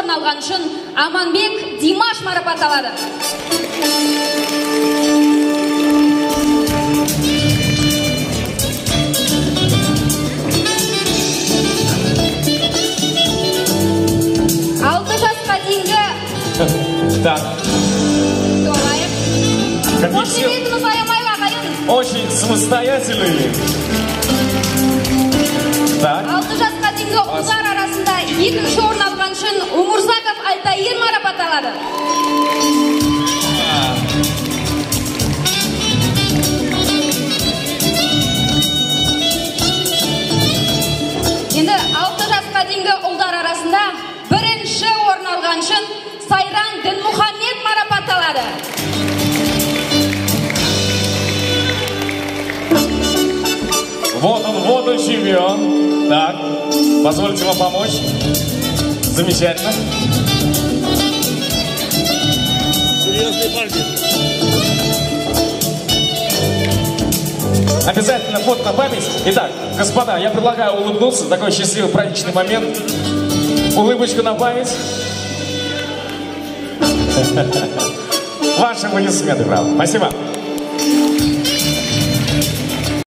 орын алған үшін Аманбек Димаш марапатталады. Алты жасқа дейінгі Так. Қошеметіміз аямай ағайын. Очень самостоятельный. Так. Алты жасқа дейінгі ұлдар арасында екінші орын алған үшін Умурзаков Альтаир марапатталады. Енді алты жасқа дейінгі ұлдар арасында бірінші орын алған үшін Сайран Дінмұхаммед марапатталады. Вот он чемпион. Так, позвольте вам помочь. Замечательно. Серьезный парень. Обязательно фото на память. Итак, господа, я предлагаю улыбнуться. Такой счастливый праздничный момент. Улыбочку на память. Ваши аплодисменты, браво. Спасибо.